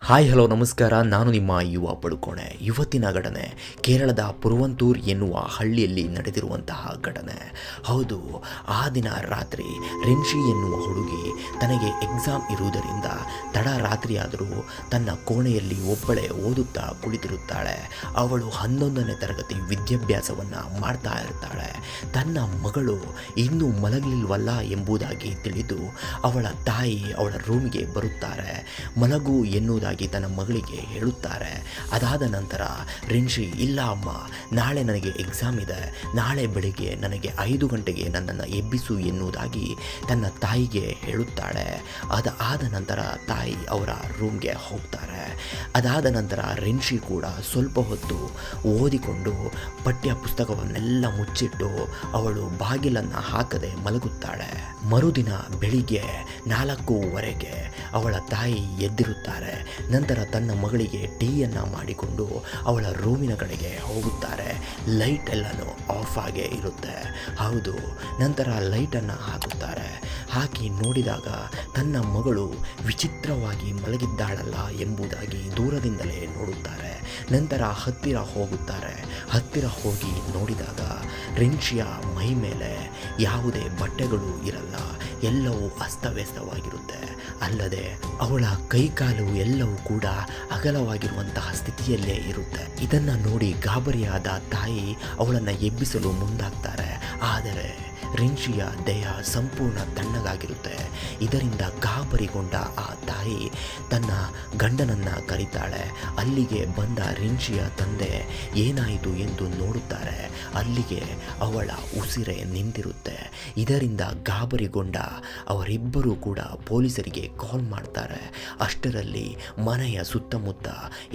Hi hello ನಮಸ್ಕಾರ. ನಾನು ನಿಮ್ಮ ಯುವ ಪಡುಕೋಣೆ. ಇವತ್ತಿನ ಘಟನೆ ಕೇರಳದ ಪುರುವಂತೂರ್ ಎನ್ನುವ ಹಳ್ಳಿಯಲ್ಲಿ ನಡೆದಿರುವಂತಹ ಘಟನೆ. ಹೌದು, ಆ ದಿನ ರಾತ್ರಿ ರಿನ್ಷಿ ಎನ್ನುವ ಹುಡುಗಿ ತನಗೆ ಎಕ್ಸಾಮ್ ಇರುವುದರಿಂದ ತಡ ರಾತ್ರಿಯಾದರೂ ತನ್ನ ಕೋಣೆಯಲ್ಲಿ ಒಬ್ಬಳೇ ಓದುತ್ತಾ ಕುಳಿತಿರುತ್ತಾಳೆ. ಅವಳು 11ನೇ ತರಗತಿ ವಿದ್ಯಾಭ್ಯಾಸವನ್ನು ಮಾಡ್ತಾ ಇರ್ತಾಳೆ. ತನ್ನ ಮಗಳು ಇನ್ನೂ ಮಲಗಲಿಲ್ವಲ್ಲ ಎಂಬುದಾಗಿ ತಿಳಿದು ಅವಳ ತಾಯಿ ಅವಳ ರೂಮಿಗೆ ಬರುತ್ತಾರೆ. ಮಲಗು ಎನ್ನುವುದಾಗಿ ತನ್ನ ಮಗಳಿಗೆ ಹೇಳುತ್ತಾರೆ. ಅದಾದ ನಂತರ ರಿನ್ಷಿ, ಇಲ್ಲ ಅಮ್ಮ, ನಾಳೆ ನನಗೆ ಎಕ್ಸಾಮ್ ಇದೆ, ನಾಳೆ ಬೆಳಿಗ್ಗೆ ನನಗೆ 5 ಗಂಟೆಗೆ ನನ್ನನ್ನು ಎಬ್ಬಿಸು ಎನ್ನುವುದಾಗಿ ತನ್ನ ತಾಯಿಗೆ ಹೇಳುತ್ತಾಳೆ. ಅದಾದ ನಂತರ ತಾಯಿ ಅವರ ರೂಮ್ಗೆ ಹೋಗ್ತಾರೆ. ಅದಾದ ನಂತರ ರಿನ್ಷಿ ಕೂಡ ಸ್ವಲ್ಪ ಹೊತ್ತು ಓದಿಕೊಂಡು ಪಠ್ಯ ಪುಸ್ತಕವನ್ನೆಲ್ಲ ಮುಚ್ಚಿಟ್ಟು ಅವಳು ಬಾಗಿಲನ್ನು ಹಾಕದೆ ಮಲಗುತ್ತಾಳೆ. ಮರುದಿನ ಬೆಳಿಗ್ಗೆ 4:15 ಅವಳ ತಾಯಿ ಎದ್ದಿರುತ್ತಾರೆ. ನಂತರ ತನ್ನ ಮಗಳಿಗೆ ಟೀಯನ್ನು ಮಾಡಿಕೊಂಡು ಅವಳ ರೂಮಿನ ಕಡೆಗೆ ಹೋಗುತ್ತಾರೆ. ಲೈಟ್ ಎಲ್ಲನೂ ಆಫ್ ಆಗೇ ಇರುತ್ತೆ. ಹೌದು, ನಂತರ ಲೈಟನ್ನು ಹಾಕುತ್ತಾರೆ. ಹಾಕಿ ನೋಡಿದಾಗ ತನ್ನ ಮಗಳು ವಿಚಿತ್ರವಾಗಿ ಮಲಗಿದ್ದಾಳಲ್ಲ ಎಂಬುದಾಗಿ ದೂರದಿಂದಲೇ ನೋಡುತ್ತಾರೆ. ನಂತರ ಹತ್ತಿರ ಹೋಗುತ್ತಾರೆ. ಹತ್ತಿರ ಹೋಗಿ ನೋಡಿದಾಗ ರಿನ್ಷಿಯ ಮೈ ಮೇಲೆ ಯಾವುದೇ ಬಟ್ಟೆಗಳು ಇರಲ್ಲ, ಎಲ್ಲವೂ ಅಸ್ತವ್ಯಸ್ತವಾಗಿರುತ್ತೆ. ಅಲ್ಲದೆ ಅವಳ ಕೈಕಾಲು ಎಲ್ಲವೂ ಕೂಡ ಅಗಲವಾಗಿರುವಂತಹ ಸ್ಥಿತಿಯಲ್ಲೇ ಇರುತ್ತೆ. ಇದನ್ನು ನೋಡಿ ಗಾಬರಿಯಾದ ತಾಯಿ ಅವಳನ್ನು ಎಬ್ಬಿಸಲು ಮುಂದಾಗ್ತಾರೆ. ಆದರೆ ರಿನ್ಷಿಯ ದೇಹ ಸಂಪೂರ್ಣ ತಣ್ಣಗಾಗಿರುತ್ತೆ. ಇದರಿಂದ ಗಾಬರಿಗೊಂಡ ಆ ತಾಯಿ ತನ್ನ ಗಂಡನನ್ನು ಕರೀತಾಳೆ. ಅಲ್ಲಿಗೆ ಬಂದ ರಿನ್ಷಿಯ ತಂದೆ ಏನಾಯಿತು ಎಂದು ನೋಡುತ್ತಾರೆ. ಅಲ್ಲಿಗೆ ಅವಳ ಉಸಿರೇ ನಿಂತಿರುತ್ತೆ. ಇದರಿಂದ ಗಾಬರಿಗೊಂಡ ಅವರಿಬ್ಬರೂ ಕೂಡ ಪೊಲೀಸರಿಗೆ ಕಾಲ್ ಮಾಡ್ತಾರೆ. ಅಷ್ಟರಲ್ಲಿ ಮನೆಯ ಸುತ್ತಮುತ್ತ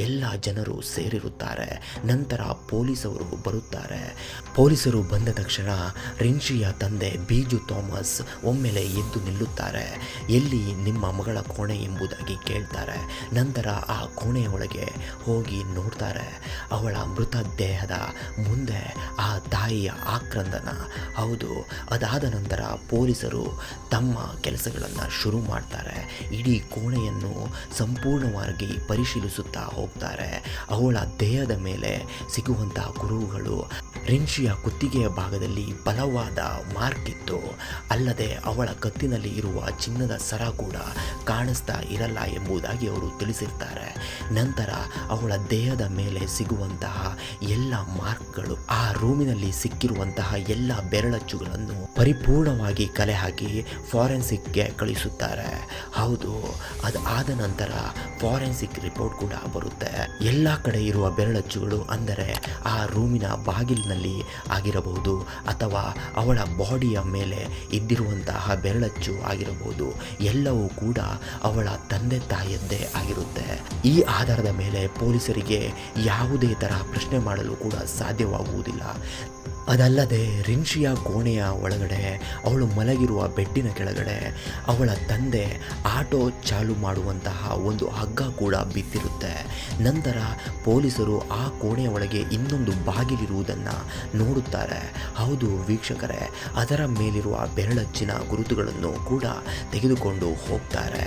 ಎಲ್ಲ ಜನರು ಸೇರಿರುತ್ತಾರೆ. ನಂತರ ಪೊಲೀಸರು ಬರುತ್ತಾರೆ. ಪೊಲೀಸರು ಬಂದ ತಕ್ಷಣ ರಿನ್ಷಿಯ ತಂದೆ ಬೀಜು ಥಾಮಸ್ ಒಮ್ಮೆಲೆ ಎದ್ದು ನಿಲ್ಲುತ್ತಾರೆ. ಎಲ್ಲಿ ನಿಮ್ಮ ಮಗಳ ಕೋಣೆ ಎಂಬುದಾಗಿ ಕೇಳ್ತಾರೆ. ನಂತರ ಆ ಕೋಣೆಯ ಒಳಗೆ ಹೋಗಿ ನೋಡ್ತಾರೆ. ಅವಳ ಮೃತ ದೇಹದ ಮುಂದೆ ಆ ತಾಯಿಯ ಆಕ್ರಂದನ. ಹೌದು, ಅದಾದ ನಂತರ ಪೊಲೀಸರು ತಮ್ಮ ಕೆಲಸಗಳನ್ನು ಶುರು ಮಾಡ್ತಾರೆ. ಇಡೀ ಕೋಣೆಯನ್ನು ಸಂಪೂರ್ಣವಾಗಿ ಪರಿಶೀಲಿಸುತ್ತಾ ಹೋಗ್ತಾರೆ. ಅವಳ ದೇಹದ ಮೇಲೆ ಸಿಗುವಂತಹ ಕುರುಹುಗಳು, ರಿನ್ಷಿಯ ಕುತ್ತಿಗೆಯ ಭಾಗದಲ್ಲಿ ಬಲವಾದ ಮಾರ್ಕ್ ಇತ್ತು. ಅಲ್ಲದೆ ಅವಳ ಕತ್ತಿನಲ್ಲಿ ಇರುವ ಚಿನ್ನದ ಸರ ಕೂಡ ಕಾಣಿಸ್ತಾ ಇರಲ್ಲ ಎಂಬುದಾಗಿ ಅವರು ತಿಳಿಸಿರ್ತಾರೆ. ನಂತರ ಅವಳ ದೇಹದ ಮೇಲೆ ಸಿಗುವಂತಹ ಎಲ್ಲ ಮಾರ್ಕ್ಗಳು, ಆ ರೂಮಿನಲ್ಲಿ ಸಿಕ್ಕಿರುವಂತಹ ಎಲ್ಲ ಬೆರಳಚ್ಚುಗಳನ್ನು ಪರಿಪೂರ್ಣವಾಗಿ ಕಲೆ ಹಾಕಿ ಫಾರೆನ್ಸಿಕ್ಗೆ ಕಳಿಸುತ್ತಾರೆ. ಹೌದು, ಅದಾದ ನಂತರ ಫಾರೆನ್ಸಿಕ್ ರಿಪೋರ್ಟ್ ಕೂಡ ಬರುತ್ತೆ. ಎಲ್ಲ ಕಡೆ ಇರುವ ಬೆರಳಚ್ಚುಗಳು, ಅಂದರೆ ಆ ರೂಮಿನ ಬಾಗಿಲಿನಲ್ಲಿ ಆಗಿರಬಹುದು ಅಥವಾ ಅವಳ ಬಾಡಿಯ ಮೇಲೆ ಇದ್ದಿರುವಂತಹ ಬೆರಳಚ್ಚು ಆಗಿರಬಹುದು, ಎಲ್ಲವೂ ಕೂಡ ಅವಳ ತಂದೆ ತಾಯಿಯದ್ದೇ ಆಗಿರುತ್ತೆ. ಈ ಆಧಾರದ ಮೇಲೆ ಪೊಲೀಸರಿಗೆ ಯಾವುದೇ ತರಹ ಪ್ರಶ್ನೆ ಮಾಡಲು ಕೂಡ ಸಾಧ್ಯವಾಗುವುದಿಲ್ಲ. ಅದಲ್ಲದೆ ರಿನ್ಷಿಯ ಕೋಣೆಯ ಒಳಗಡೆ, ಅವಳು ಮಲಗಿರುವ ಬೆಡ್ಡಿನ ಕೆಳಗಡೆ ಅವಳ ತಂದೆ ಆಟೋ ಚಾಲು ಮಾಡುವಂತಹ ಒಂದು ಹಗ್ಗ ಕೂಡ ಬಿದ್ದಿರುತ್ತೆ. ನಂತರ ಪೊಲೀಸರು ಆ ಕೋಣೆಯ ಒಳಗೆ ಇನ್ನೊಂದು ಬಾಗಿಲಿರುವುದನ್ನು ನೋಡುತ್ತಾರೆ. ಹೌದು ವೀಕ್ಷಕರೇ, ಅದರ ಮೇಲಿರುವ ಬೆರಳಚ್ಚಿನ ಗುರುತುಗಳನ್ನು ಕೂಡ ತೆಗೆದುಕೊಂಡು ಹೋಗ್ತಾರೆ.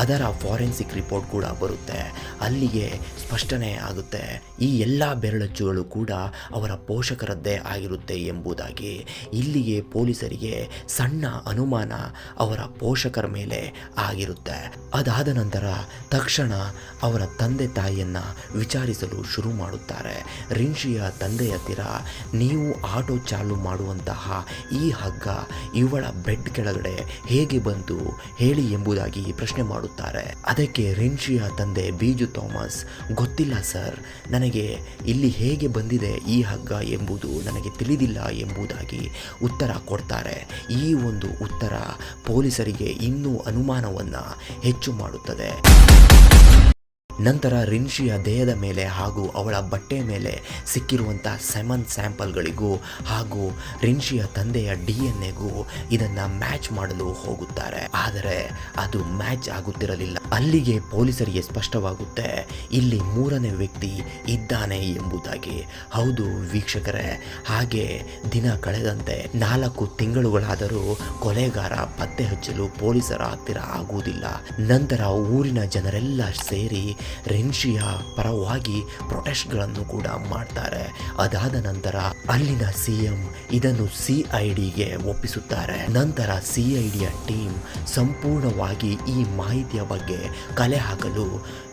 ಅದರ ಫಾರೆನ್ಸಿಕ್ ರಿಪೋರ್ಟ್ ಕೂಡ ಬರುತ್ತೆ. ಅಲ್ಲಿಗೆ ಸ್ಪಷ್ಟನೆ ಆಗುತ್ತೆ, ಈ ಎಲ್ಲ ಬೆರಳಚ್ಚುಗಳು ಕೂಡ ಅವರ ಪೋಷಕರದ್ದೇ ಆಗಿರುತ್ತೆ ಎಂಬುದಾಗಿ. ಇಲ್ಲಿಗೆ ಪೊಲೀಸರಿಗೆ ಸಣ್ಣ ಅನುಮಾನ ಅವರ ಪೋಷಕರ ಮೇಲೆ ಆಗಿರುತ್ತೆ. ಅದಾದ ನಂತರ ತಕ್ಷಣ ಅವರ ತಂದೆ ತಾಯಿಯನ್ನ ವಿಚಾರಿಸಲು ಶುರು ಮಾಡುತ್ತಾರೆ. ರಿನ್ಷಿಯ ತಂದೆಯ ಹತ್ತಿರ, ನೀವು ಆಟೋ ಚಾಲು ಮಾಡುವಂತಹ ಈ ಹಗ್ಗ ಇವಳ ಬೆಡ್ ಕೆಳಗಡೆ ಹೇಗೆ ಬಂತು ಹೇಳಿ ಎಂಬುದಾಗಿ ಪ್ರಶ್ನೆ ಮಾಡುತ್ತಾರೆ. ಅದಕ್ಕೆ ರಿನ್ಷಿಯ ತಂದೆ ಬೀಜು ಥಾಮಸ್, ಗೊತ್ತಿಲ್ಲ ಸರ್, ನನಗೆ ಇಲ್ಲಿ ಹೇಗೆ ಬಂದಿದೆ ಈ ಹಗ್ಗ ಎಂಬುದು ನನಗೆ ತಿಳಿದಿಲ್ಲ ಎಂಬುದಾಗಿ ಉತ್ತರ ಕೊಡ್ತಾರೆ. ಈ ಒಂದು ಉತ್ತರ ಪೊಲೀಸರಿಗೆ ಇನ್ನೂ ಅನುಮಾನವನ್ನು ಹೆಚ್ಚು ಮಾಡುತ್ತದೆ. ನಂತರ ರಿನ್ಷಿಯ ದೇಹದ ಮೇಲೆ ಹಾಗೂ ಅವಳ ಬಟ್ಟೆ ಮೇಲೆ ಸಿಕ್ಕಿರುವಂಥ ಸೆಮನ್ ಸ್ಯಾಂಪಲ್ಗಳಿಗೂ ಹಾಗೂ ರಿನ್ಷಿಯ ತಂದೆಯ DNA-ಗೂ ಇದನ್ನು ಮ್ಯಾಚ್ ಮಾಡಲು ಹೋಗುತ್ತಾರೆ. ಆದರೆ ಅದು ಮ್ಯಾಚ್ ಆಗುತ್ತಿರಲಿಲ್ಲ. ಅಲ್ಲಿಗೆ ಪೊಲೀಸರಿಗೆ ಸ್ಪಷ್ಟವಾಗುತ್ತೆ, ಇಲ್ಲಿ 3ನೇ ವ್ಯಕ್ತಿ ಇದ್ದಾನೆ ಎಂಬುದಾಗಿ. ಹೌದು ವೀಕ್ಷಕರೇ, ಹಾಗೆ ದಿನ ಕಳೆದಂತೆ 4 ತಿಂಗಳುಗಳಾದರೂ ಕೊಲೆಗಾರ ಪತ್ತೆ ಹಚ್ಚಲು ಪೊಲೀಸರ ಹತ್ತಿರ ಆಗುವುದಿಲ್ಲ. ನಂತರ ಊರಿನ ಜನರೆಲ್ಲ ಸೇರಿ ರಿನ್ಶಿಯ ಪರವಾಗಿ ಪ್ರೊಟೆಸ್ಟ್ಗಳನ್ನು ಕೂಡ ಮಾಡ್ತಾರೆ. ಅದಾದ ನಂತರ ಅಲ್ಲಿನ CM ಇದನ್ನು CIDಗೆ ಒಪ್ಪಿಸುತ್ತಾರೆ. ನಂತರ CIDಯ ಟೀಮ್ ಸಂಪೂರ್ಣವಾಗಿ ಈ ಮಾಹಿತಿಯ ಬಗ್ಗೆ ಕಲೆ ಹಾಕಲು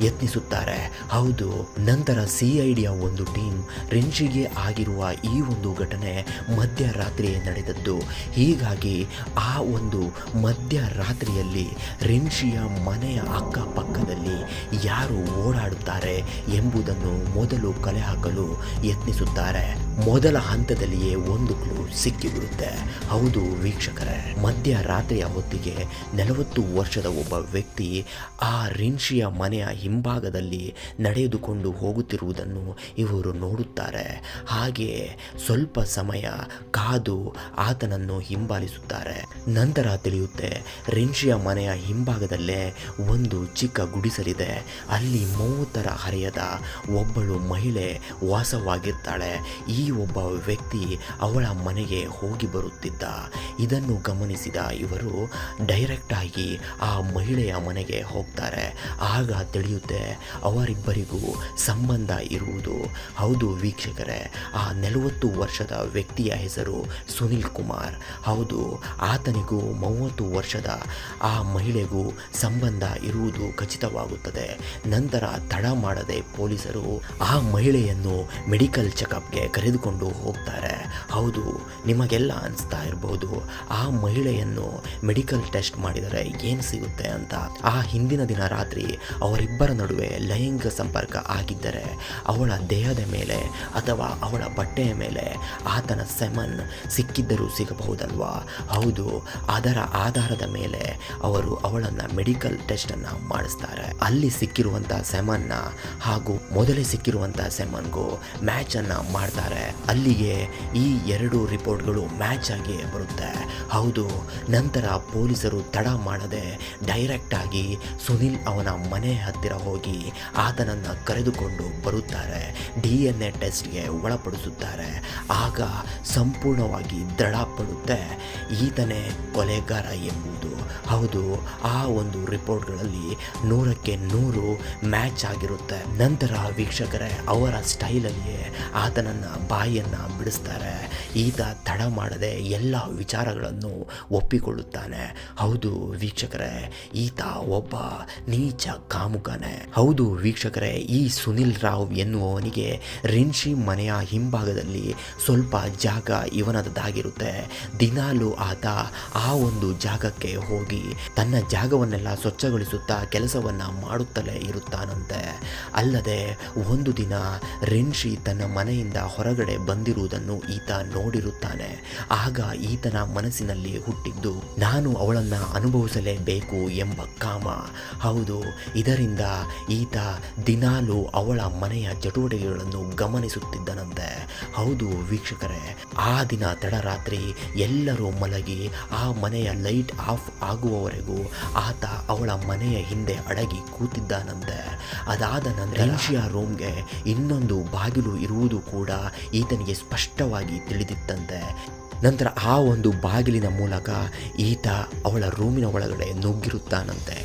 ಯತ್ನಿಸುತ್ತಾರೆ. ಹೌದು, ನಂತರ CIDಯ ಒಂದು ಟೀಮ್ ರಿನ್ಶಿಗೆ ಆಗಿರುವ ಈ ಒಂದು ಘಟನೆ ಮಧ್ಯರಾತ್ರಿ ನಡೆದದ್ದು. ಹೀಗಾಗಿ ಆ ಒಂದು ಮಧ್ಯರಾತ್ರಿಯಲ್ಲಿ ರಿನ್ಶಿಯ ಮನೆಯ ಅಕ್ಕಪಕ್ಕದಲ್ಲಿ ಯಾರು ಓಡಾಡುತ್ತಾರೆ ಎಂಬುದನ್ನು ಮೊದಲು ಕಲೆ ಹಾಕಲು ಯತ್ನಿಸುತ್ತಾರೆ. ಮೊದಲ ಹಂತದಲ್ಲಿಯೇ ಒಂದು ಕ್ಲೂ ಸಿಕ್ಕಿಬಿಡುತ್ತೆ. ಹೌದು ವೀಕ್ಷಕರೇ, ಮಧ್ಯರಾತ್ರಿಯ ಹೊತ್ತಿಗೆ 40 ವರ್ಷದ ಒಬ್ಬ ವ್ಯಕ್ತಿ ಆ ರಿನ್ಶಿಯ ಮನೆಯ ಹಿಂಭಾಗದಲ್ಲಿ ನಡೆದುಕೊಂಡು ಹೋಗುತ್ತಿರುವುದನ್ನು ಇವರು ನೋಡುತ್ತಾರೆ. ಹಾಗೆಯೇ ಸ್ವಲ್ಪ ಸಮಯ ಕಾದು ಆತನನ್ನು ಹಿಂಬಾಲಿಸುತ್ತಾರೆ. ನಂತರ ತಿಳಿಯುತ್ತೆ, ರಿನ್ಶಿಯ ಮನೆಯ ಹಿಂಭಾಗದಲ್ಲೇ ಒಂದು ಚಿಕ್ಕ ಗುಡಿಸಲಿದೆ. ಅಲ್ಲಿ 30ರ ಹರೆಯದ ಒಬ್ಬಳು ಮಹಿಳೆ ವಾಸವಾಗಿರ್ತಾಳೆ. ಈ ಒಬ್ಬ ವ್ಯಕ್ತಿ ಅವಳ ಮನೆಗೆ ಹೋಗಿ ಬರುತ್ತಿದ್ದ. ಇದನ್ನು ಗಮನಿಸಿದ ಇವರು ಡೈರೆಕ್ಟ್ ಆಗಿ ಆ ಮಹಿಳೆಯ ಮನೆಗೆ ಹೋಗ್ತಾರೆ. ಆಗ ತಿಳಿಯುತ್ತೆ ಅವರಿಬ್ಬರಿಗೂ ಸಂಬಂಧ ಇರುವುದು. ಹೌದು ವೀಕ್ಷಕರೇ, ಆ 40 ವರ್ಷದ ವ್ಯಕ್ತಿಯ ಹೆಸರು ಸುನಿಲ್ ಕುಮಾರ್. ಹೌದು, ಆತನಿಗೂ 30 ವರ್ಷದ ಆ ಮಹಿಳೆಗೂ ಸಂಬಂಧ ಇರುವುದು ಖಚಿತವಾಗುತ್ತದೆ. ನಂತರ ತಡ ಮಾಡದೆ ಪೊಲೀಸರು ಆ ಮಹಿಳೆಯನ್ನು ಮೆಡಿಕಲ್ ಚೆಕಪ್ಗೆ ಕರೆದುಕೊಂಡು ಹೋಗ್ತಾರೆ. ಹೌದು, ನಿಮಗೆಲ್ಲ ಅನಿಸ್ತಾ ಇರಬಹುದು ಆ ಮಹಿಳೆಯನ್ನು ಮೆಡಿಕಲ್ ಟೆಸ್ಟ್ ಮಾಡಿದರೆ ಏನು ಸಿಗುತ್ತೆ ಅಂತ. ಆ ಹಿಂದಿನ ದಿನ ರಾತ್ರಿ ಅವರಿಬ್ಬರ ನಡುವೆ ಲೈಂಗಿಕ ಸಂಪರ್ಕ ಆಗಿದ್ದರೆ ಅವಳ ದೇಹದ ಮೇಲೆ ಅಥವಾ ಅವಳ ಬಟ್ಟೆಯ ಮೇಲೆ ಆತನ ಸೆಮನ್ ಸಿಕ್ಕಿದ್ದರೂ ಸಿಗಬಹುದಲ್ವಾ. ಹೌದು, ಅದರ ಆಧಾರದ ಮೇಲೆ ಅವರು ಅವಳನ್ನು ಮೆಡಿಕಲ್ ಟೆಸ್ಟನ್ನು ಮಾಡಿಸ್ತಾರೆ. ಅಲ್ಲಿ ಸಿಕ್ಕಿರುವಂಥ ಸೆಮನ್ನ ಹಾಗೂ ಮೊದಲೇ ಸಿಕ್ಕಿರುವಂಥ ಸೆಮನ್ಗೂ ಮ್ಯಾಚನ್ನು ಮಾಡ್ತಾರೆ. ಅಲ್ಲಿಗೆ ಈ 2 ರಿಪೋರ್ಟ್ಗಳು ಮ್ಯಾಚ್ ಆಗಿ ಬರುತ್ತೆ. ಹೌದು, ನಂತರ ಪೊಲೀಸರು ತಡ ಮಾಡದೆ ಡೈರೆಕ್ಟ್ ಆಗಿ ಸುನಿಲ್ ಅವನ ಮನೆ ಹತ್ತಿರ ಹೋಗಿ ಆತನನ್ನು ಕರೆದುಕೊಂಡು ಬರುತ್ತಾರೆ. DNA ಟೆಸ್ಟ್ಗೆ ಒಳಪಡಿಸುತ್ತಾರೆ. ಆಗ ಸಂಪೂರ್ಣವಾಗಿ ದೃಢಪಡುತ್ತೆ ಈತನೇ ಕೊಲೆಗಾರ ಎಂಬುದು. ಹೌದು, ಆ ಒಂದು ರಿಪೋರ್ಟ್ಗಳಲ್ಲಿ 100ಕ್ಕೆ 100 ಮ್ಯಾಚ್ ಆಗಿರುತ್ತೆ. ನಂತರ ವೀಕ್ಷಕರೇ, ಅವರ ಸ್ಟೈಲಲ್ಲಿಯೇ ಆತನನ್ನು ಬಾಯಿಯನ್ನು ಬಿಡಿಸ್ತಾರೆ. ಈತ ತಡ ಮಾಡದೆ ಎಲ್ಲ ವಿಚಾರಗಳನ್ನು ಒಪ್ಪಿಕೊಳ್ಳುತ್ತಾನೆ. ಹೌದು ವೀಕ್ಷಕರೇ, ಈತ ಒಬ್ಬ ನೀಚ ಕಾಮುಕನೇ. ಹೌದು ವೀಕ್ಷಕರೇ, ಈ ಸುನಿಲ್ ರಾವ್ ಎನ್ನುವವನಿಗೆ ರಿನ್ಶಿ ಮನೆಯ ಹಿಂಭಾಗದಲ್ಲಿ ಸ್ವಲ್ಪ ಜಾಗ ಇವನದಾಗಿರುತ್ತೆ. ದಿನಾಲೂ ಆತ ಆ ಒಂದು ಜಾಗಕ್ಕೆ ಹೋಗಿ ತನ್ನ ಜಾಗವನ್ನೆಲ್ಲ ಸ್ವಚ್ಛಗೊಳಿಸುತ್ತಾ ಕೆಲಸವನ್ನ ಮಾಡುತ್ತಲೇ ಇರುತ್ತಾನಂತೆ. ಅಲ್ಲದೆ ಒಂದು ದಿನ ರಿನ್ಶಿ ತನ್ನ ಮನೆಯಿಂದ ಹೊರಗಡೆ ಬಂದಿರುವುದನ್ನು ಈತ ನೋಡಿರುತ್ತಾನೆ. ಆಗ ಈತನ ಮನಸ್ಸಿನಲ್ಲಿ ಹುಟ್ಟಿದ್ದು ನಾನು ಅವಳನ್ನ ಅನುಭವಿಸಲೇಬೇಕು ಎಂಬ ಕಾಮ. ಹೌದು, ಇದರಿಂದ ಈತ ದಿನಾಲೂ ಅವಳ ಮನೆಯ ಚಟುವಟಿಕೆಗಳನ್ನು ಗಮನಿಸುತ್ತಿದ್ದನಂತೆ. ಹೌದು ವೀಕ್ಷಕರೇ, ಆ ದಿನ ತಡರಾತ್ರಿ ಎಲ್ಲರೂ ಮಲಗಿ ಆ ಮನೆಯ ಲೈಟ್ ಆಫ್ ಆಗುವವರೆಗೂ ಆತ ಅವಳ ಮನೆಯ ಹಿಂದೆ ಅಡಗಿ ಕೂತಿದ್ದಾನಂತೆ. ಅದಾದ ನಂತರ ರಿನ್ಶಿಯ ರೂಮ್ಗೆ ಇನ್ನೊಂದು ಬಾಗಿಲು ಇರುವುದು ಕೂಡ ಈತನಿಗೆ ಸ್ಪಷ್ಟವಾಗಿ ತಿಳಿದಿತ್ತಂತೆ. ನಂತರ ಆ ಒಂದು ಬಾಗಿಲಿನ ಮೂಲಕ ಈತ ಅವಳ ರೂಮಿನ ಒಳಗಡೆ ನುಗ್ಗಿರುತ್ತಾನಂತೆ.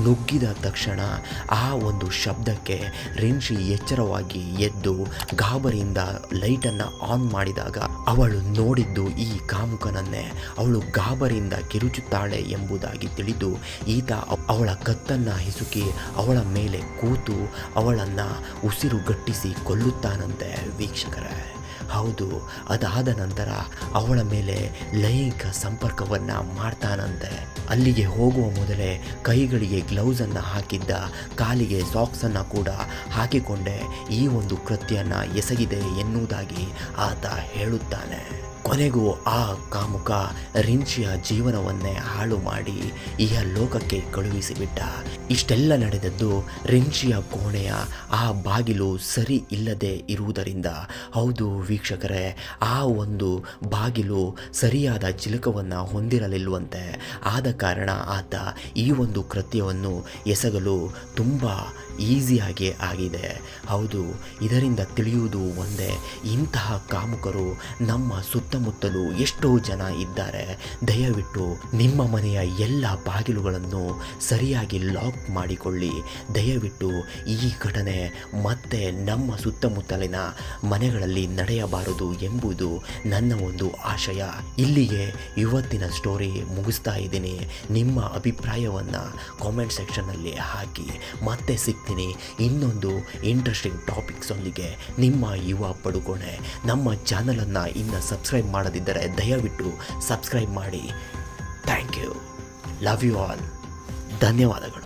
ನುಗ್ಗಿದ ತಕ್ಷಣ ಆ ಒಂದು ಶಬ್ದಕ್ಕೆ ರಿನ್ಶಿ ಎಚ್ಚರವಾಗಿ ಎದ್ದು ಗಾಬರಿಯಿಂದ ಲೈಟನ್ನು ಆನ್ ಮಾಡಿದಾಗ ಅವಳು ನೋಡಿದ್ದು ಈ ಕಾಮುಕನನ್ನೇ. ಅವಳು ಗಾಬರಿಯಿಂದ ಕಿರುಚುತ್ತಾಳೆ ಎಂಬುದಾಗಿ ತಿಳಿದು ಈತ ಅವಳ ಕತ್ತನ್ನು ಹಿಸುಕಿ ಅವಳ ಮೇಲೆ ಕೂತು ಅವಳನ್ನು ಉಸಿರುಗಟ್ಟಿಸಿ ಕೊಲ್ಲುತ್ತಾನಂತೆ ವೀಕ್ಷಕರೇ. ಹೌದು, ಅದಾದ ನಂತರ ಅವಳ ಮೇಲೆ ಲೈಂಗಿಕ ಸಂಪರ್ಕವನ್ನು ಮಾಡ್ತಾನಂತೆ. ಅಲ್ಲಿಗೆ ಹೋಗುವ ಮೊದಲೇ ಕೈಗಳಿಗೆ ಗ್ಲೌಸನ್ನು ಹಾಕಿದ್ದ, ಕಾಲಿಗೆ ಸಾಕ್ಸನ್ನು ಕೂಡ ಹಾಕಿಕೊಂಡೇ ಈ ಒಂದು ಕೃತ್ಯವನ್ನು ಎಸಗಿದೆ ಎನ್ನುವುದಾಗಿ ಆತ ಹೇಳುತ್ತಾನೆ. ಕೊನೆಗೂ ಆ ಕಾಮುಕ ರಿನ್ಶಿಯ ಜೀವನವನ್ನೇ ಹಾಳು ಮಾಡಿ ಲೋಕಕ್ಕೆ ಕಳುಹಿಸಿಬಿಟ್ಟ. ಇಷ್ಟೆಲ್ಲ ನಡೆದದ್ದು ರಿನ್ಶಿಯ ಕೋಣೆಯ ಆ ಬಾಗಿಲು ಸರಿ ಇಲ್ಲದೆ ಇರುವುದರಿಂದ. ಹೌದು ವೀಕ್ಷಕರೇ, ಆ ಒಂದು ಬಾಗಿಲು ಸರಿಯಾದ ಚಿಲಕವನ್ನು ಹೊಂದಿರಲಿಲ್ಲವಂತೆ. ಆದ ಕಾರಣ ಆತ ಈ ಒಂದು ಕೃತ್ಯವನ್ನು ಎಸಗಲು ತುಂಬ ಈಸಿಯಾಗಿ ಆಗಿದೆ. ಹೌದು, ಇದರಿಂದ ತಿಳಿಯುವುದು ಒಂದೇ, ಇಂತಹ ಕಾಮುಕರು ನಮ್ಮ ಸುತ್ತಮುತ್ತಲೂ ಎಷ್ಟೋ ಜನ ಇದ್ದಾರೆ. ದಯವಿಟ್ಟು ನಿಮ್ಮ ಮನೆಯ ಎಲ್ಲ ಬಾಗಿಲುಗಳನ್ನು ಸರಿಯಾಗಿ ಲಾಕ್ ಮಾಡಿಕೊಳ್ಳಿ. ದಯವಿಟ್ಟು ಈ ಘಟನೆ ಮತ್ತೆ ನಮ್ಮ ಸುತ್ತಮುತ್ತಲಿನ ಮನೆಗಳಲ್ಲಿ ನಡೆಯಬಾರದು ಎಂಬುದು ನನ್ನ ಒಂದು ಆಶಯ. ಇಲ್ಲಿಗೆ ಇವತ್ತಿನ ಸ್ಟೋರಿ ಮುಗಿಸ್ತಾ ಇದ್ದೀನಿ. ನಿಮ್ಮ ಅಭಿಪ್ರಾಯವನ್ನು ಕಾಮೆಂಟ್ ಸೆಕ್ಷನ್ನಲ್ಲಿ ಹಾಕಿ. ಮತ್ತೆ ಸಿಗ್ತೀನಿ ಇನ್ನೊಂದು ಇಂಟ್ರೆಸ್ಟಿಂಗ್ ಟಾಪಿಕ್ಸೊಂದಿಗೆ. ನಿಮ್ಮ ಯುವ ಪಡುಕೋಣೆ. ನಮ್ಮ ಚಾನಲನ್ನು ಇನ್ನು ಸಬ್ಸ್ಕ್ರೈಬ್ ಮಾಡದಿದ್ದರೆ ದಯವಿಟ್ಟು ಸಬ್ಸ್ಕ್ರೈಬ್ ಮಾಡಿ. Thank you. Love you all. ಧನ್ಯವಾದಗಳು.